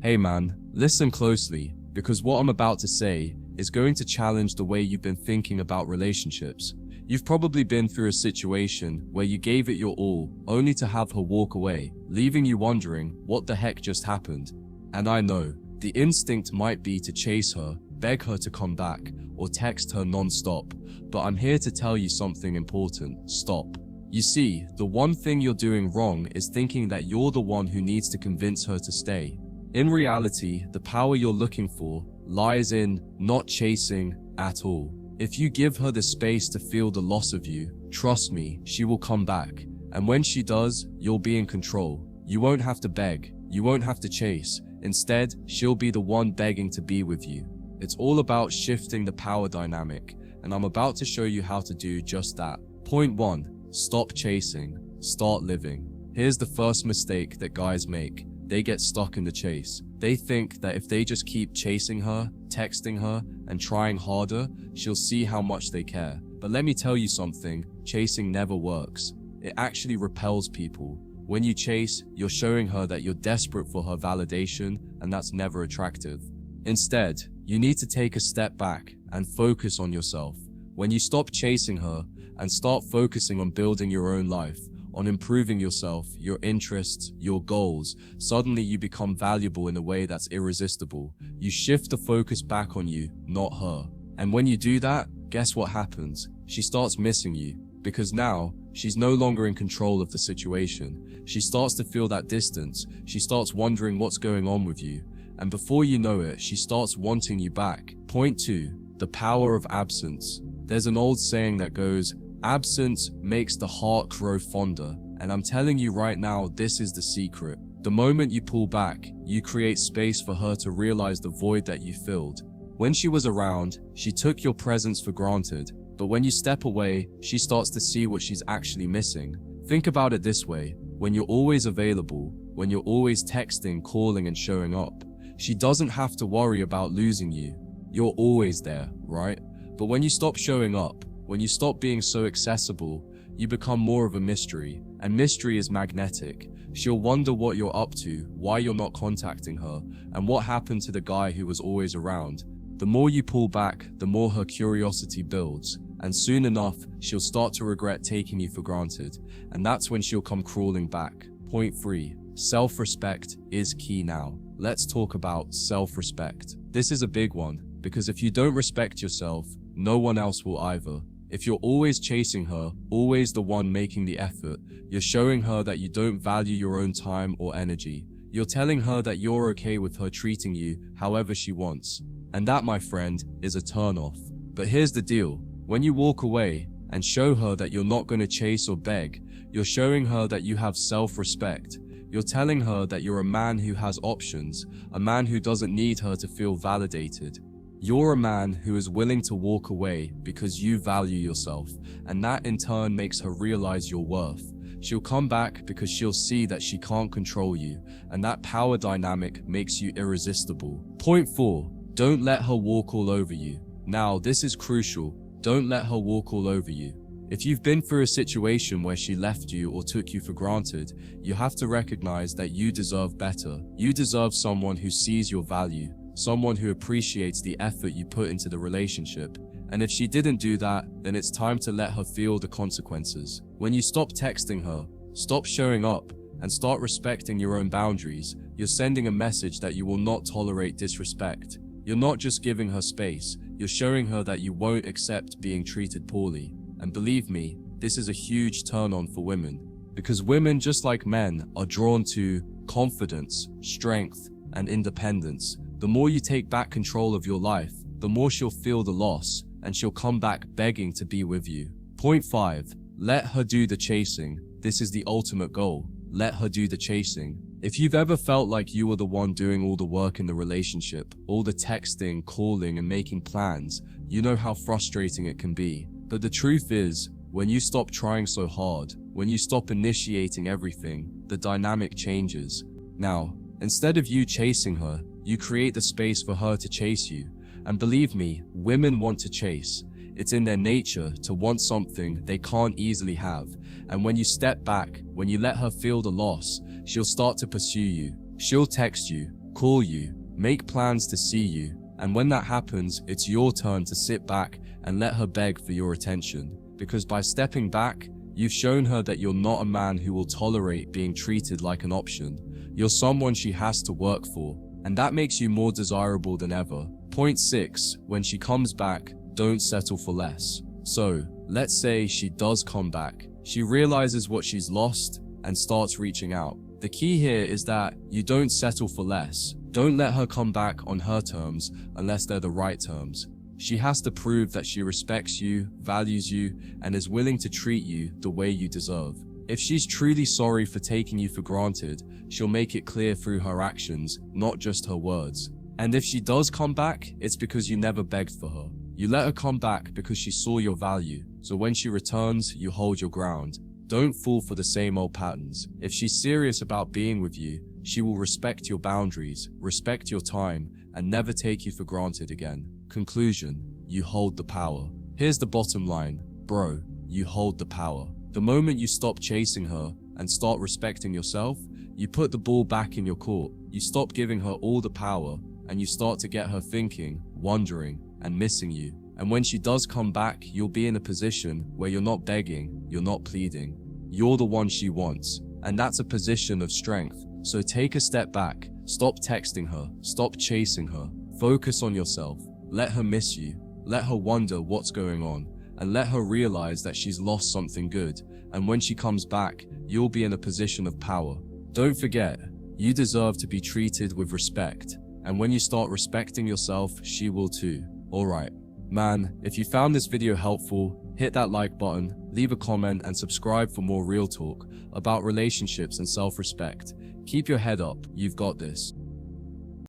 Hey man, listen closely, because what I'm about to say is going to challenge the way you've been thinking about relationships. You've probably been through a situation where you gave it your all, only to have her walk away, leaving you wondering what the heck just happened. And I know, the instinct might be to chase her, beg her to come back, or text her non-stop, but I'm here to tell you something important: stop. You see, the one thing you're doing wrong is thinking that you're the one who needs to convince her to stay. In reality, the power you're looking for lies in not chasing at all. If you give her the space to feel the loss of you, trust me, she will come back. And when she does, you'll be in control. You won't have to beg. You won't have to chase. Instead, she'll be the one begging to be with you. It's all about shifting the power dynamic, and I'm about to show you how to do just that. Point 1. Stop chasing. Start living. Here's the first mistake that guys make. They get stuck in the chase. They think that if they just keep chasing her, texting her, and trying harder, she'll see how much they care. But let me tell you something, chasing never works. It actually repels people. When you chase, you're showing her that you're desperate for her validation, and that's never attractive. Instead, you need to take a step back and focus on yourself. When you stop chasing her and start focusing on building your own life, on improving yourself, your interests, your goals, suddenly you become valuable in a way that's irresistible. You shift the focus back on you, not her. And when you do that, guess what happens? She starts missing you, because now she's no longer in control of the situation. She starts to feel that distance. She starts wondering what's going on with you. And before you know it, she starts wanting you back. Point 2. The power of absence. There's an old saying that goes, absence makes the heart grow fonder, and I'm telling you right now, this is the secret. The moment you pull back, you create space for her to realize the void that you filled. When she was around, she took your presence for granted, but when you step away, she starts to see what she's actually missing. Think about it this way: when you're always available, when you're always texting, calling, and showing up, she doesn't have to worry about losing you. You're always there, right? But when you stop showing up, when you stop being so accessible, you become more of a mystery, and mystery is magnetic. She'll wonder what you're up to, why you're not contacting her, and what happened to the guy who was always around. The more you pull back, the more her curiosity builds, and soon enough, she'll start to regret taking you for granted, and that's when she'll come crawling back. Point 3. Self-respect is key now. Let's talk about self-respect. This is a big one, because if you don't respect yourself, no one else will either. If you're always chasing her, always the one making the effort, you're showing her that you don't value your own time or energy. You're telling her that you're okay with her treating you however she wants. And that, my friend, is a turn-off. But here's the deal. When you walk away and show her that you're not going to chase or beg, you're showing her that you have self-respect. You're telling her that you're a man who has options, a man who doesn't need her to feel validated. You're a man who is willing to walk away because you value yourself, and that in turn makes her realize your worth. She'll come back because she'll see that she can't control you, and that power dynamic makes you irresistible. Point 4. Don't let her walk all over you. Now, this is crucial. Don't let her walk all over you. If you've been through a situation where she left you or took you for granted, you have to recognize that you deserve better. You deserve someone who sees your value, someone who appreciates the effort you put into the relationship. And if she didn't do that, then it's time to let her feel the consequences. When you stop texting her, stop showing up, and start respecting your own boundaries, you're sending a message that you will not tolerate disrespect. You're not just giving her space, you're showing her that you won't accept being treated poorly. And believe me, this is a huge turn-on for women. Because women, just like men, are drawn to confidence, strength, and independence. The more you take back control of your life, the more she'll feel the loss, and she'll come back begging to be with you. Point 5. Let her do the chasing. This is the ultimate goal. Let her do the chasing. If you've ever felt like you were the one doing all the work in the relationship, all the texting, calling, and making plans, you know how frustrating it can be. But the truth is, when you stop trying so hard, when you stop initiating everything, the dynamic changes. Now, instead of you chasing her, you create the space for her to chase you. And believe me, women want to chase. It's in their nature to want something they can't easily have. And when you step back, when you let her feel the loss, she'll start to pursue you. She'll text you, call you, make plans to see you, and when that happens, it's your turn to sit back and let her beg for your attention. Because by stepping back, you've shown her that you're not a man who will tolerate being treated like an option. You're someone she has to work for, and that makes you more desirable than ever. Point 6, when she comes back, don't settle for less. So, let's say she does come back. She realizes what she's lost and starts reaching out. The key here is that you don't settle for less. Don't let her come back on her terms unless they're the right terms. She has to prove that she respects you, values you, and is willing to treat you the way you deserve. If she's truly sorry for taking you for granted, she'll make it clear through her actions, not just her words. And if she does come back, it's because you never begged for her. You let her come back because she saw your value. So when she returns, you hold your ground. Don't fall for the same old patterns. If she's serious about being with you, she will respect your boundaries, respect your time, and never take you for granted again. Conclusion, you hold the power. Here's the bottom line, bro, you hold the power. The moment you stop chasing her and start respecting yourself, you put the ball back in your court. You stop giving her all the power, and you start to get her thinking, wondering, and missing you. And when she does come back, you'll be in a position where you're not begging, you're not pleading. You're the one she wants, and that's a position of strength. So take a step back, stop texting her, stop chasing her, focus on yourself, let her miss you, let her wonder what's going on, and let her realize that she's lost something good. And when she comes back, you'll be in a position of power. Don't forget, you deserve to be treated with respect, and when you start respecting yourself, she will too. Alright. Man, if you found this video helpful, hit that like button, leave a comment, and subscribe for more real talk about relationships and self-respect. Keep your head up, you've got this.